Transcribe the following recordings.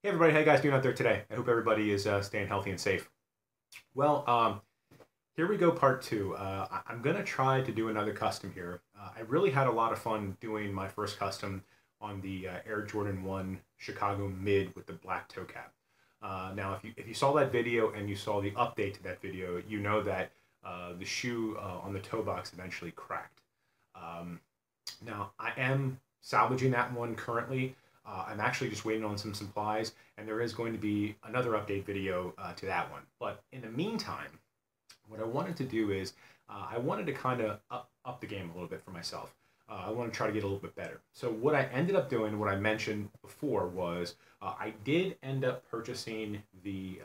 Hey everybody, how you guys doing out there today? I hope everybody is staying healthy and safe. Well, here we go, part two. I'm gonna try to do another custom here. I really had a lot of fun doing my first custom on the Air Jordan 1 Chicago Mid with the black toe cap. Now, if you saw that video and you saw the update to that video, you know that the shoe on the toe box eventually cracked. Um, Now, I am salvaging that one currently. I'm actually just waiting on some supplies, and there is going to be another update video to that one. But in the meantime, what I wanted to do is I wanted to kind of up the game a little bit for myself. I want to try to get a little bit better. So what I ended up doing, what I mentioned before, was I did end up purchasing the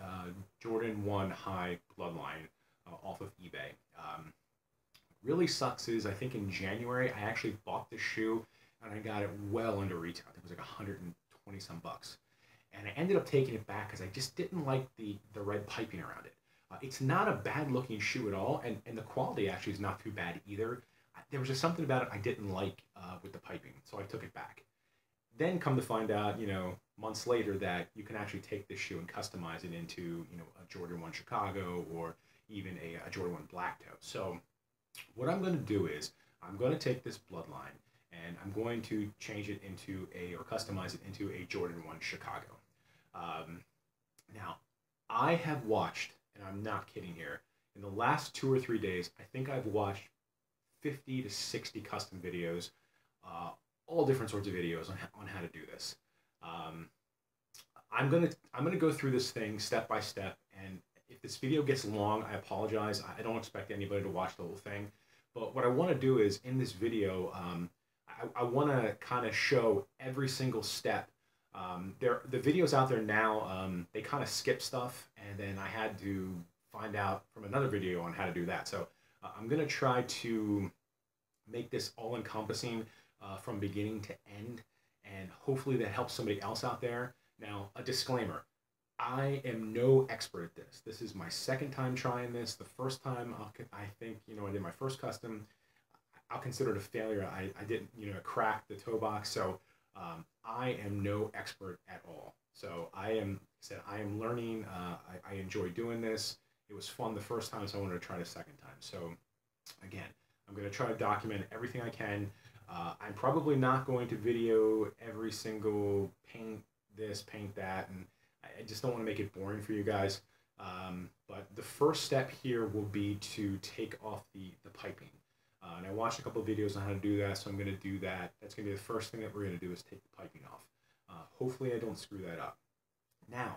Jordan 1 High Bloodline off of eBay. Really sucks is I think in January I actually bought this shoe and I got it well under retail. I think it was like 120 some bucks. And I ended up taking it back because I just didn't like the red piping around it. It's not a bad looking shoe at all, and the quality actually is not too bad either. There was just something about it I didn't like with the piping, so I took it back. Then come to find out, months later that you can actually take this shoe and customize it into, a Jordan 1 Chicago or even a Jordan 1 Black Toe. So what I'm going to do is I'm going to take this bloodline and I'm going to change it into or customize it into a Jordan 1 Chicago. Um, Now, I have watched, and I'm not kidding here, in the last 2 or 3 days, I think I've watched 50 to 60 custom videos, uh, all different sorts of videos on how to do this. Um, I'm gonna go through this thing step by step, and if this video gets long, I apologize. I don't expect anybody to watch the whole thing, but what I want to do is in this video, I want to kind of show every single step. The videos out there now, they kind of skip stuff, and then I had to find out from another video on how to do that. So I'm gonna try to make this all encompassing from beginning to end, and hopefully that helps somebody else out there. Now, a disclaimer: I am no expert at this. This is my second time trying this. The first time, I think, I did my first custom. I'll consider it a failure. I didn't, crack the toe box. So I am no expert at all. So I am learning. I enjoy doing this. It was fun the first time, so I wanted to try it a second time. So again, I'm going to try to document everything I can. I'm probably not going to video every single paint this, paint that, and I just don't want to make it boring for you guys. But the first step here will be to take off the piping. And I watched a couple of videos on how to do that, so I'm going to do that. That's going to be the first thing that we're going to do is take the piping off. Hopefully I don't screw that up. Now,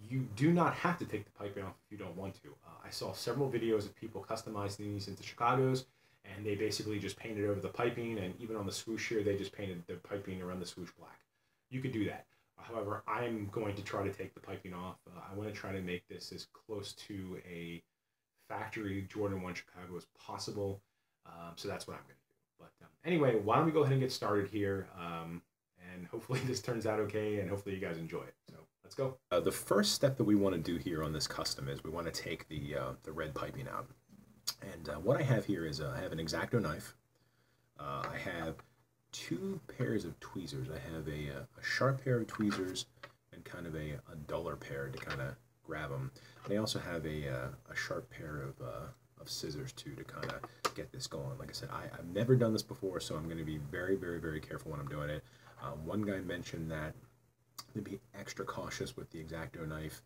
you do not have to take the piping off if you don't want to. I saw several videos of people customizing these into Chicago's, and they basically just painted over the piping, and even on the swoosh here, they just painted the piping around the swoosh black. You could do that. However, I'm going to try to take the piping off. I want to try to make this as close to a factory Jordan 1 Chicago as possible. So that's what I'm going to do. But anyway, why don't we go ahead and get started here? And hopefully this turns out okay, and hopefully you guys enjoy it. So let's go. The first step that we want to do here on this custom is we want to take the red piping out. And what I have here is I have an X-Acto knife. I have two pairs of tweezers. I have a sharp pair of tweezers and kind of a duller pair to kind of grab them. And I also have a sharp pair of scissors too to kind of get this going. Like I said, I've never done this before, so I'm going to be very, very, very careful when I'm doing it. One guy mentioned that to be extra cautious with the X-Acto knife.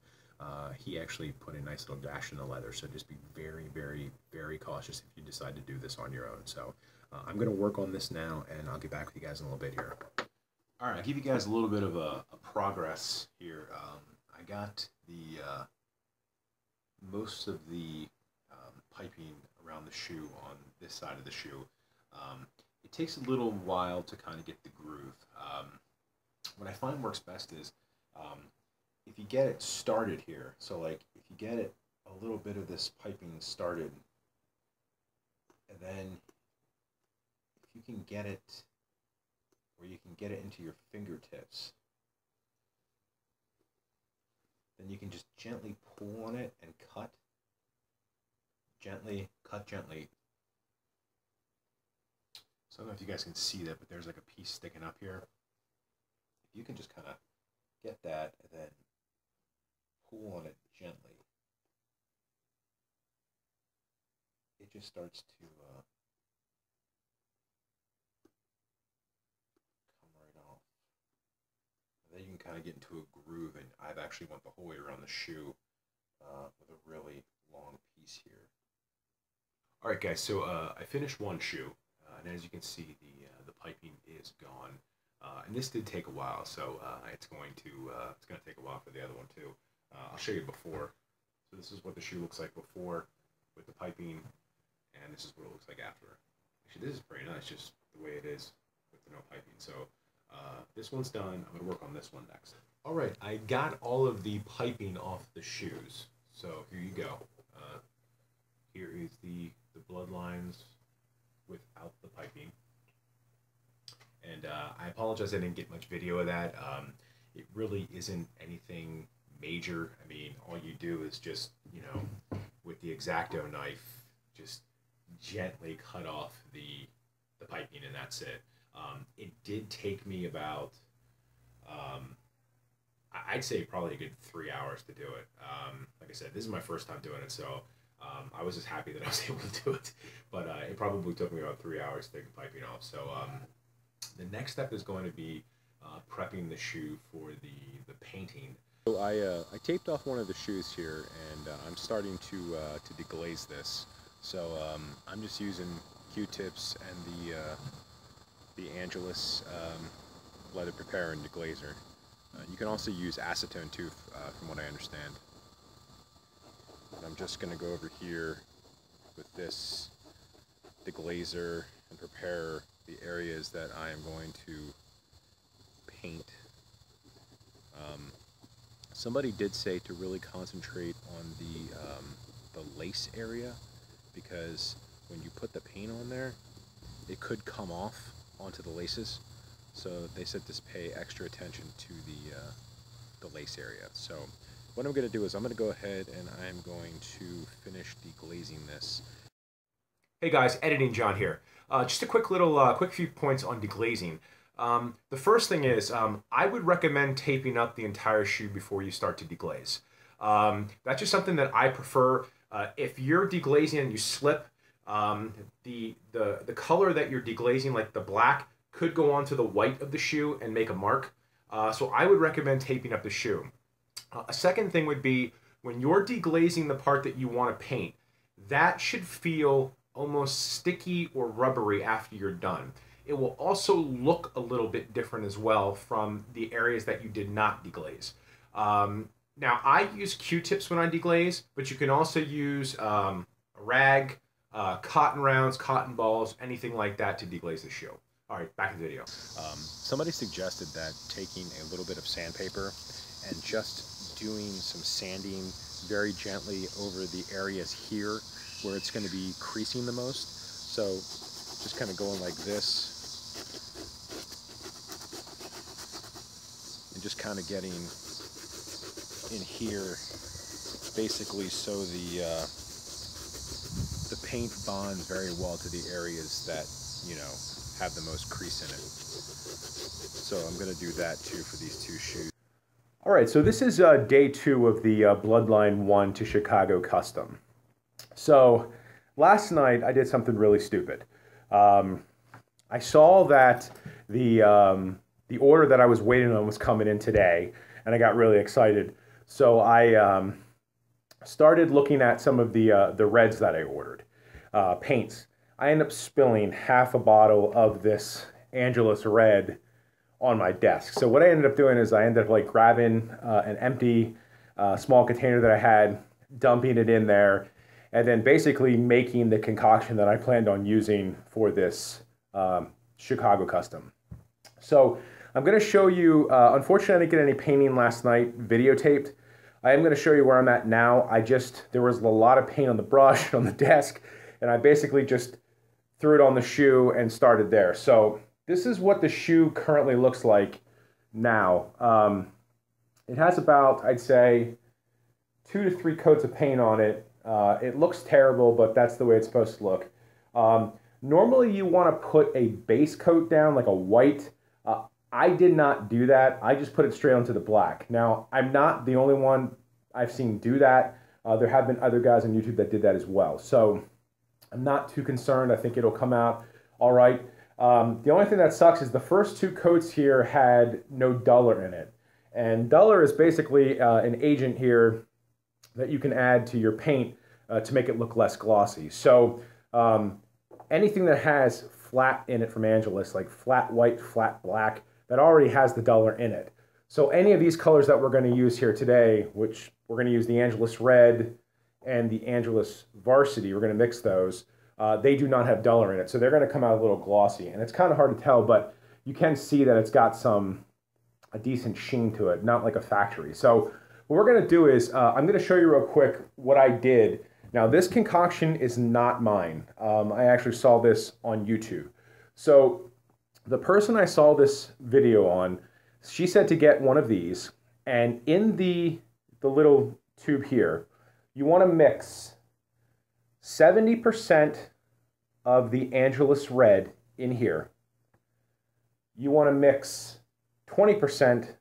He actually put a nice little gash in the leather, so just be very, very, very cautious if you decide to do this on your own. So I'm going to work on this now, and I'll get back with you guys in a little bit here. All right, I'll give you guys a little bit of a progress here. I got the most of the piping around the shoe on this side of the shoe. It takes a little while to kind of get the groove. What I find works best is if you get it started here, so like if you get it a little bit of this piping started, and then if you can get it where you can get it into your fingertips, then you can just gently pull on it and cut. Gently, cut gently. So I don't know if you guys can see that, but there's like a piece sticking up here. If you can just kind of get that and then starts to come right off. And then you can kind of get into a groove, and I've actually went the whole way around the shoe with a really long piece here. All right, guys. So I finished one shoe, and as you can see, the piping is gone. And this did take a while, so it's going to take a while for the other one too. I'll show you before. So this is what the shoe looks like before with the piping, and this is what it looks like after. Actually, this is pretty nice, just the way it is with the no piping. So this one's done. I'm going to work on this one next. All right, I got all of the piping off the shoes. So here you go. Here is the Bloodlines without the piping. And I apologize I didn't get much video of that. It really isn't anything major. I mean, all you do is just, you know, with the X-Acto knife, just gently cut off the piping, and that's it. It did take me about, I'd say probably a good 3 hours to do it. Like I said, this is my first time doing it, so I was just happy that I was able to do it. But it probably took me about 3 hours to take the piping off. So the next step is going to be prepping the shoe for the painting. So I taped off one of the shoes here, and I'm starting to deglaze this. So I'm just using Q-tips and the Angelus leather preparer and deglazer. You can also use acetone too, from what I understand. And I'm just going to go over here with this deglazer and prepare the areas that I am going to paint. Somebody did say to really concentrate on the lace area, because when you put the paint on there, it could come off onto the laces. So they said to pay extra attention to the lace area. So what I'm going to do is I'm going to go ahead and I'm going to finish deglazing this. Hey guys, Editing John here. Just a quick few points on deglazing. The first thing is, I would recommend taping up the entire shoe before you start to deglaze. That's just something that I prefer. If you're deglazing and you slip, the color that you're deglazing, like the black, could go onto the white of the shoe and make a mark. So I would recommend taping up the shoe. A second thing would be, when you're deglazing the part that you want to paint, that should feel almost sticky or rubbery after you're done. It will also look a little bit different as well from the areas that you did not deglaze. Now, I use Q-tips when I deglaze, but you can also use a rag, cotton rounds, cotton balls, anything like that to deglaze the shoe. All right, back to the video. Somebody suggested that taking a little bit of sandpaper and just doing some sanding very gently over the areas here where it's going to be creasing the most. So just kind of going like this and just kind of getting in here, basically, so the paint bonds very well to the areas that, you know, have the most crease in it. So I'm going to do that too for these two shoes. All right, so this is day 2 of the Bloodline 1 to Chicago custom. So last night I did something really stupid. I saw that the order that I was waiting on was coming in today, and I got really excited. So I started looking at some of the reds that I ordered, paints. I ended up spilling half a bottle of this Angelus red on my desk. So what I ended up doing is I ended up like grabbing an empty small container that I had, dumping it in there, and then basically making the concoction that I planned on using for this Chicago custom. So I'm going to show you, unfortunately I didn't get any painting last night videotaped. I am going to show you where I'm at now. There was a lot of paint on the brush, on the desk, and I basically just threw it on the shoe and started there. So this is what the shoe currently looks like now. It has about, I'd say, 2 to 3 coats of paint on it. It looks terrible, but that's the way it's supposed to look. Normally you want to put a base coat down, like a white. I did not do that. I just put it straight onto the black. Now, I'm not the only one I've seen do that. There have been other guys on YouTube that did that as well. So I'm not too concerned. I think it'll come out all right. The only thing that sucks is the first 2 coats here had no duller in it. And duller is basically an agent here that you can add to your paint to make it look less glossy. So anything that has flat in it from Angelus, like flat white, flat black, that already has the duller in it. So any of these colors that we're going to use here today, which we're going to use the Angelus Red and the Angelus Varsity, we're going to mix those, they do not have duller in it. So they're going to come out a little glossy. And it's kind of hard to tell, but you can see that it's got a decent sheen to it, not like a factory. So what we're going to do is, I'm going to show you real quick what I did. Now this concoction is not mine. I actually saw this on YouTube. So the person I saw this video on, she said to get one of these, and in the little tube here, you want to mix 70% of the Angelus Red in here. You want to mix 20%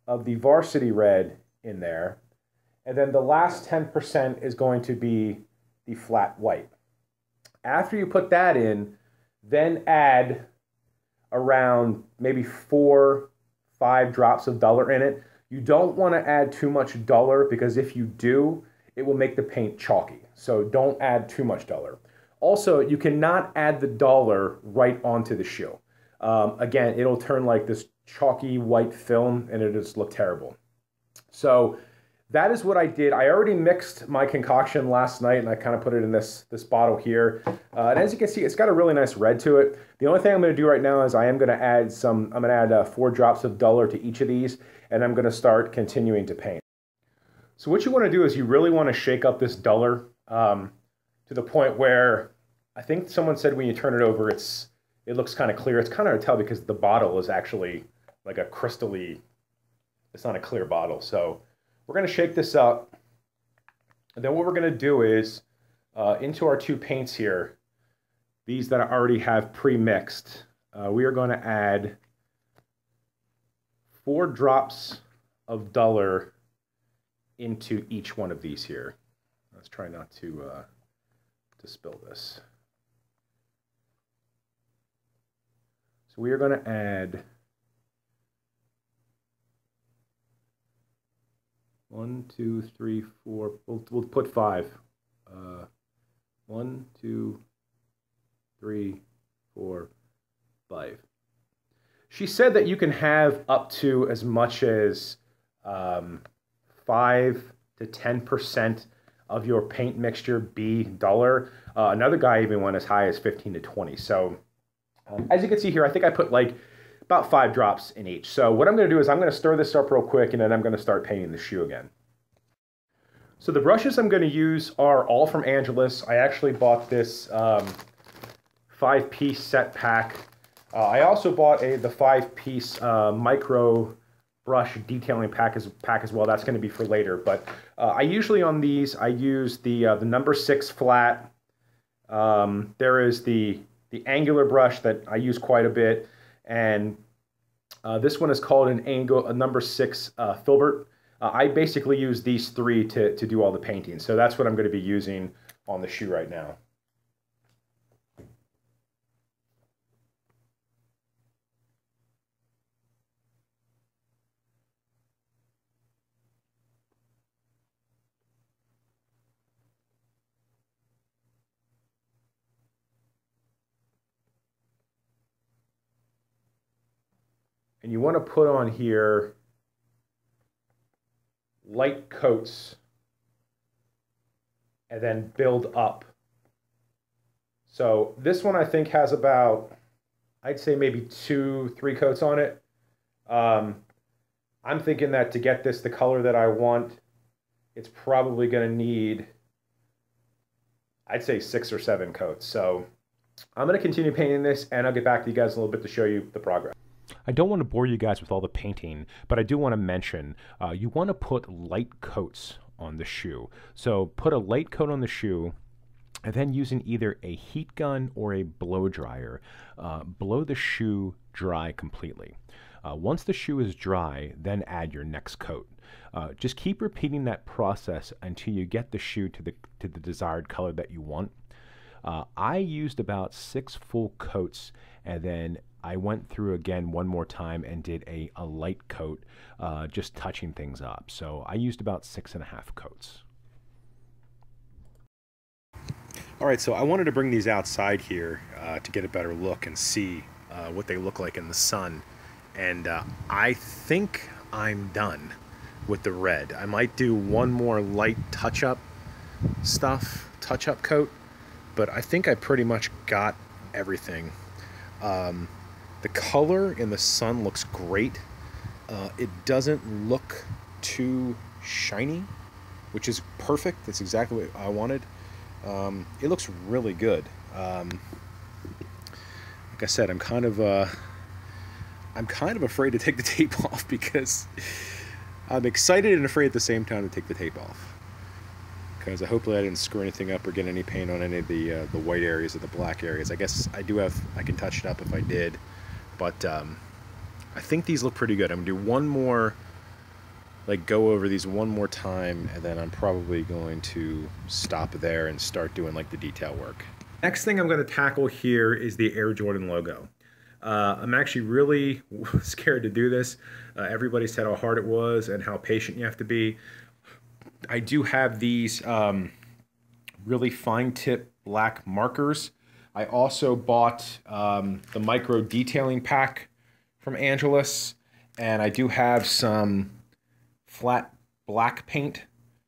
of the Varsity Red in there, and then the last 10% is going to be the flat white. After you put that in, then add around maybe 4-5 drops of duller in it. You don't want to add too much duller, because if you do, it will make the paint chalky. So don't add too much duller. Also, you cannot add the duller right onto the shoe. Again, it'll turn like this chalky white film and it'll just look terrible. So that is what I did. I already mixed my concoction last night, and I kind of put it in this bottle here. And as you can see, it's got a really nice red to it. The only thing I'm going to do right now is I'm going to add 4 drops of duller to each of these, and I'm going to start continuing to paint. So what you want to do is you really want to shake up this duller to the point where, I think someone said when you turn it over, it looks kind of clear. It's kind of hard to tell because the bottle is actually like a crystally, it's not a clear bottle. So we're going to shake this up. And then what we're going to do is into our 2 paints here, these that I already have pre-mixed, we are going to add 4 drops of duller into each one of these here. Let's try not to spill this. So we are going to add 1, 2, 3, 4. We'll put 5. 1, 2, 3, 4, 5. She said that you can have up to as much as 5 to 10% of your paint mixture be duller. Another guy even went as high as 15 to 20. So as you can see here, I think I put like about 5 drops in each. So what I'm going to do is I'm going to stir this up real quick, and then I'm going to start painting the shoe again. So the brushes I'm going to use are all from Angelus. I actually bought this 5-piece set pack. I also bought the 5-piece micro brush detailing pack as well. That's going to be for later. But I usually on these, I use the number 6 flat. There is the angular brush that I use quite a bit, and this one is called a number 6 filbert. I basically use these 3 to do all the painting, so that's what I'm going to be using on the shoe right now. And you want to put on here light coats and then build up. So this one I think has about, I'd say maybe 2-3 coats on it. I'm thinking that to get this the color that I want, it's probably going to need, I'd say 6 or 7 coats. So I'm going to continue painting this, and I'll get back to you guys in a little bit to show you the progress. I don't want to bore you guys with all the painting, but I do want to mention you want to put light coats on the shoe. So put a light coat on the shoe, and then using either a heat gun or a blow dryer, blow the shoe dry completely. Once the shoe is dry, then add your next coat. Just keep repeating that process until you get the shoe to the desired color that you want. I used about 6 full coats, and then I went through again one more time and did a light coat, just touching things up. So I used about 6.5 coats. All right, so I wanted to bring these outside here to get a better look and see what they look like in the sun. And I think I'm done with the red. I might do one more light touch-up coat, but I think I pretty much got everything. The color in the sun looks great. It doesn't look too shiny, which is perfect. That's exactly what I wanted. It looks really good. Like I said, I'm kind of afraid to take the tape off because I'm excited and afraid at the same time to take the tape off. Because hopefully I didn't screw anything up or get any paint on any of the white areas or the black areas. I guess I can touch it up if I did, but I think these look pretty good. I'm gonna do one more, like go over these one more time, and then I'm probably going to stop there and start doing like the detail work. Next thing I'm going to tackle here is the Air Jordan logo. I'm actually really scared to do this. Everybody said how hard it was and how patient you have to be. I do have these really fine tip black markers. I also bought the micro detailing pack from Angelus, and I do have some flat black paint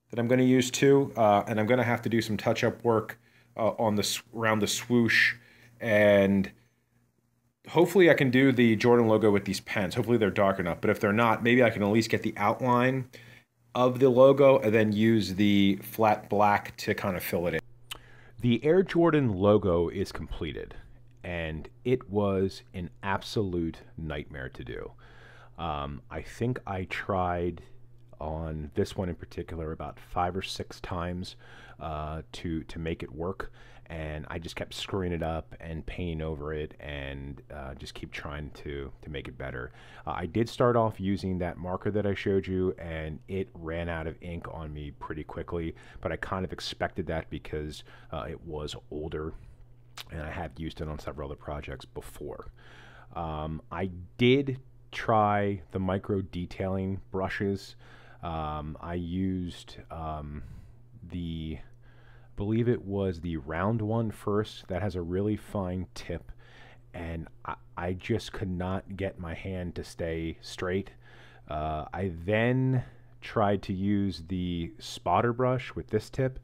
that I'm going to use too, and I'm going to have to do some touch-up work on around the swoosh, and hopefully I can do the Jordan logo with these pens. Hopefully they're dark enough, but if they're not, maybe I can at least get the outline of the logo and then use the flat black to kind of fill it in. The Air Jordan logo is completed, and it was an absolute nightmare to do. I think I tried on this one in particular about 5 or 6 times to make it work, and I just kept screwing it up and painting over it and just keep trying to make it better. I did start off using that marker that I showed you, and it ran out of ink on me pretty quickly, but I kind of expected that because it was older and I have used it on several other projects before. I did try the micro detailing brushes. I used I believe it was the round one first. That has a really fine tip, and I just could not get my hand to stay straight. I then tried to use the spotter brush with this tip,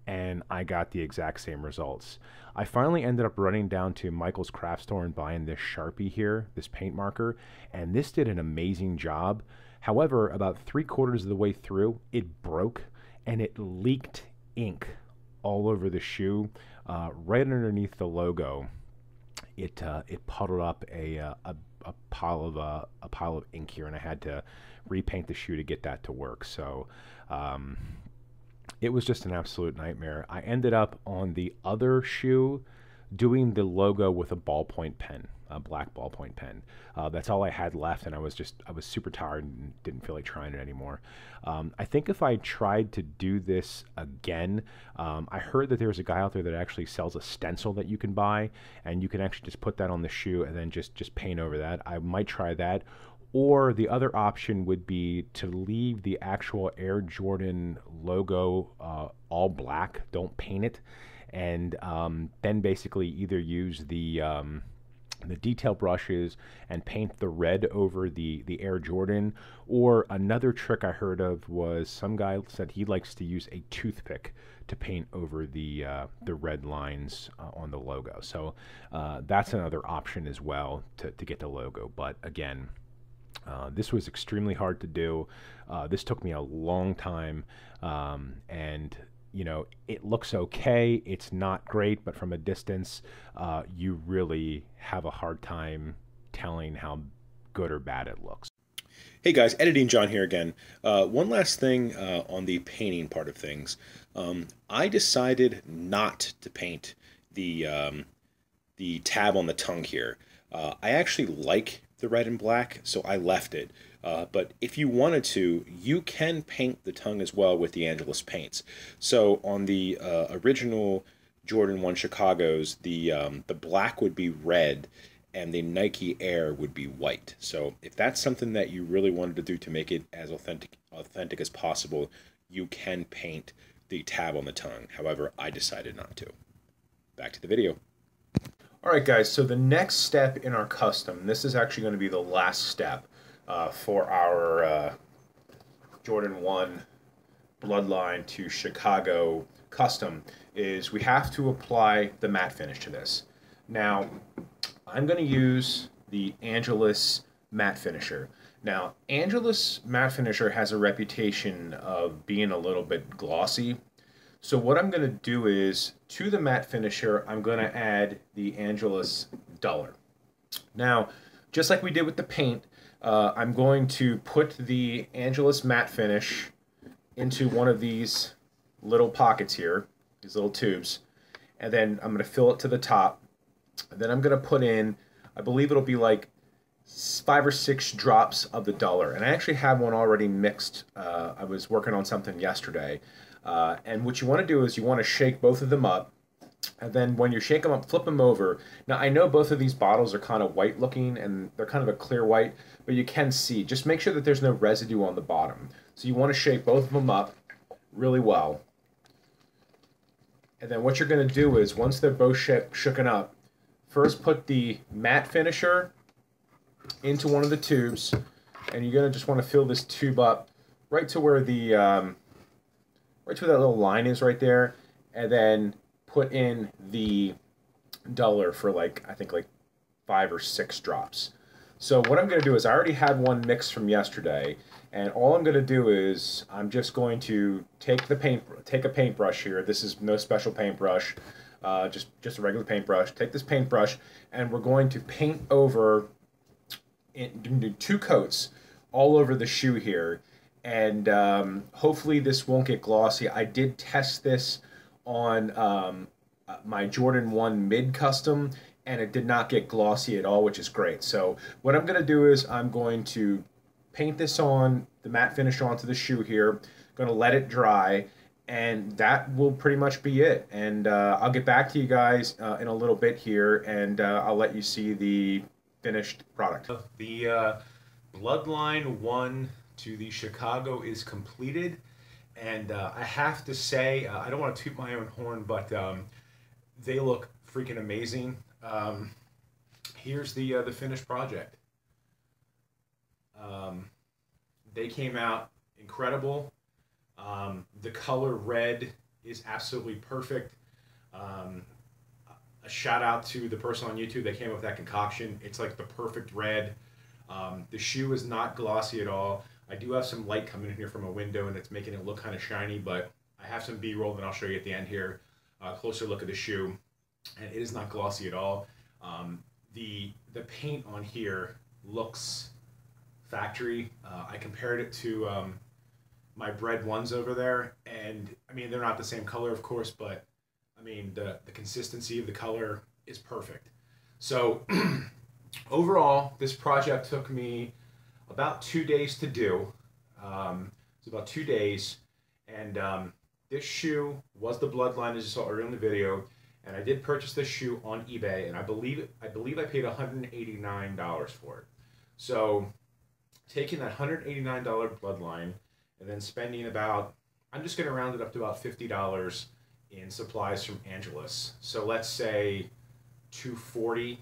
and I got the exact same results. I finally ended up running down to Michael's craft store and buying this Sharpie here, this paint marker, and this did an amazing job. However, about 3/4 of the way through, it broke and it leaked ink all over the shoe, right underneath the logo. It puddled up a pile of ink here, and I had to repaint the shoe to get that to work. So it was just an absolute nightmare. I ended up on the other shoe doing the logo with a ballpoint pen, a black ballpoint pen. That's all I had left, and I was super tired and didn't feel like trying it anymore. I think if I tried to do this again, I heard that there's a guy out there that actually sells a stencil that you can buy, and you can actually just put that on the shoe and then just paint over that. I might try that. Or the other option would be to leave the actual Air Jordan logo all black, don't paint it, and then basically either use the detail brushes and paint the red over the Air Jordan. Or another trick I heard of was some guy said he likes to use a toothpick to paint over the red lines on the logo. So that's another option as well to get the logo. But again, this was extremely hard to do. This took me a long time, and you know, it looks okay. It's not great, but from a distance, you really have a hard time telling how good or bad it looks. Hey guys, Editing John here again. One last thing on the painting part of things. I decided not to paint the tab on the tongue here. I actually like the red and black, so I left it. But if you wanted to, you can paint the tongue as well with the Angelus paints. So on the original Jordan 1 Chicago's, the black would be red and the Nike Air would be white. So if that's something that you really wanted to do to make it as authentic as possible, you can paint the tab on the tongue. However, I decided not to. Back to the video. All right, guys, so the next step in our custom, this is actually going to be the last step for our Jordan 1 Bloodline to Chicago custom, is we have to apply the matte finish to this. Now, I'm going to use the Angelus matte finisher. Now, Angelus matte finisher has a reputation of being a little bit glossy. So what I'm going to do is, to the matte finisher, I'm going to add the Angelus duller. Now, just like we did with the paint, I'm going to put the Angelus matte finish into one of these little pockets here, these little tubes, and then I'm going to fill it to the top. And then I'm going to put in, I believe it'll be like 5 or 6 drops of the duller. And I actually have one already mixed. I was working on something yesterday. And what you want to do is you want to shake both of them up. And then when you shake them up, flip them over. Now, I know both of these bottles are kind of white looking and they're kind of a clear white, but you can see. Just make sure that there's no residue on the bottom. So you want to shake both of them up really well. And then what you're going to do is, once they're both shooken up, first put the matte finisher into one of the tubes, and you're going to just want to fill this tube up right to where the right to where that little line is right there, and then put in the duller for like, I think like 5 or 6 drops. So what I'm going to do is, I already had one mixed from yesterday, and all I'm going to do is I'm just going to take a paintbrush here. This is no special paintbrush, just a regular paintbrush. Take this paintbrush, and we're going to paint over, do 2 coats all over the shoe here, and hopefully this won't get glossy. I did test this on my Jordan 1 mid custom, and it did not get glossy at all, which is great. So what I'm going to do is I'm going to paint this on, the matte finish onto the shoe here, going to let it dry, and that will pretty much be it. And I'll get back to you guys in a little bit here, and I'll let you see the finished product. The Bloodline 1 to the Chicago is completed, and I have to say, I don't want to toot my own horn, but they look freaking amazing. Here's the finished project. They came out incredible. The color red is absolutely perfect. A shout out to the person on YouTube that came up with that concoction. It's like the perfect red. The shoe is not glossy at all. I do have some light coming in here from a window and it's making it look kind of shiny, but I have some B-roll that I'll show you at the end here. A closer look at the shoe, and it is not glossy at all. The paint on here looks factory. I compared it to my Bread ones over there, and I mean, they're not the same color, of course, but I mean, the consistency of the color is perfect. So overall, this project took me about 2 days to do. It's about 2 days, and this shoe was the Bloodline, as you saw earlier in the video, and I did purchase this shoe on eBay, and I believe I paid $189 for it. So taking that $189 Bloodline and then spending about, I'm just going to round it up to about $50 in supplies from Angelus. So let's say $240.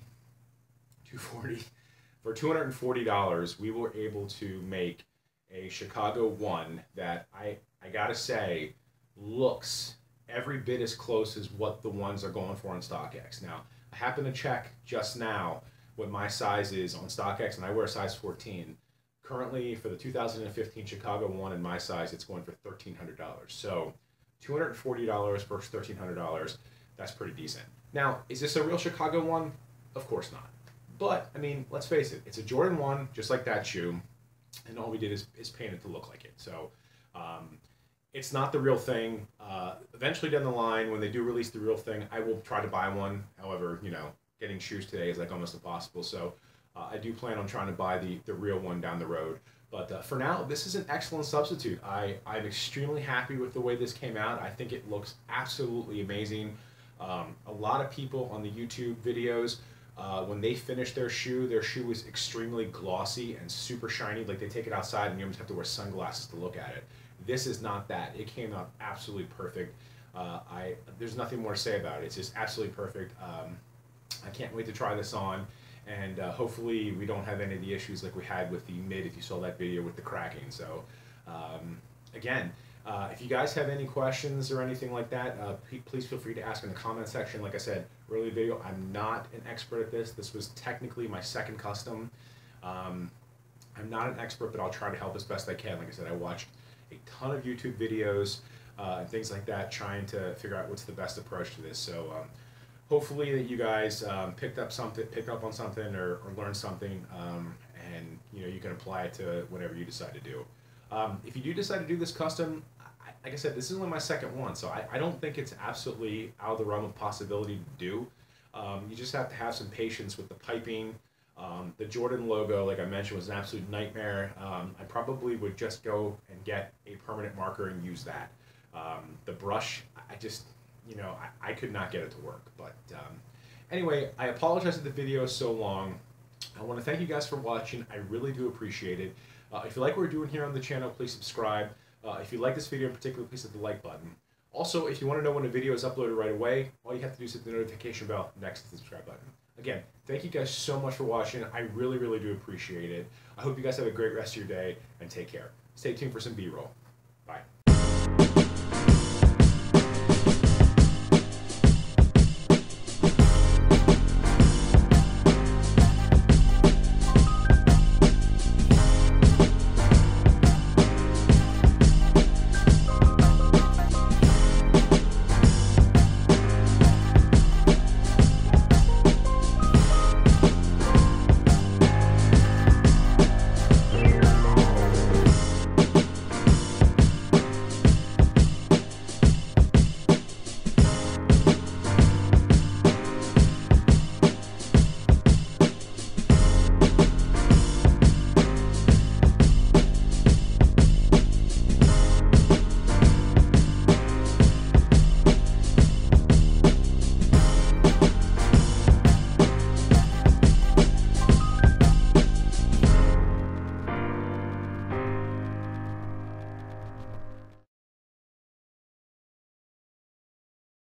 For $240, we were able to make a Chicago 1 that I gotta say looks every bit as close as what the ones are going for on StockX. Now, I happen to check just now what my size is on StockX, and I wear a size 14. Currently, for the 2015 Chicago 1 in my size, it's going for $1,300. So $240 versus $1,300, that's pretty decent. Now, is this a real Chicago 1? Of course not. But, I mean, let's face it, it's a Jordan 1, just like that shoe, and all we did is paint it to look like it. So, it's not the real thing. Eventually down the line, when they do release the real thing, I will try to buy one. However, you know, getting shoes today is like almost impossible. So, I do plan on trying to buy the real one down the road. But for now, this is an excellent substitute. I'm extremely happy with the way this came out. I think it looks absolutely amazing. A lot of people on the YouTube videos, when they finish their shoe is extremely glossy and super shiny. Like they take it outside and you almost have to wear sunglasses to look at it. This is not that. It came out absolutely perfect. There's nothing more to say about it. It's just absolutely perfect. I can't wait to try this on, and hopefully we don't have any of the issues like we had with the mid, if you saw that video with the cracking. So again, if you guys have any questions or anything like that, please feel free to ask in the comment section. Like I said earlier in the video, I'm not an expert at this. This was technically my second custom. I'm not an expert, but I'll try to help as best I can. Like I said, I watched a ton of YouTube videos and things like that, trying to figure out what's the best approach to this. So hopefully that you guys picked up on something or learned something, and you can apply it to whatever you decide to do. If you do decide to do this custom, like I said, this is only my second one, so I don't think it's absolutely out of the realm of possibility to do. You just have to have some patience with the piping. The Jordan logo, like I mentioned, was an absolute nightmare. I probably would just go and get a permanent marker and use that. The brush, I could not get it to work. But anyway, I apologize that the video is so long. I want to thank you guys for watching. I really do appreciate it. If you like what we're doing here on the channel, please subscribe. If you like this video in particular, please hit the like button. Also, if you want to know when a video is uploaded right away, all you have to do is hit the notification bell next to the subscribe button. Again, thank you guys so much for watching. I really, really do appreciate it. I hope you guys have a great rest of your day, and take care. Stay tuned for some B-roll. Bye.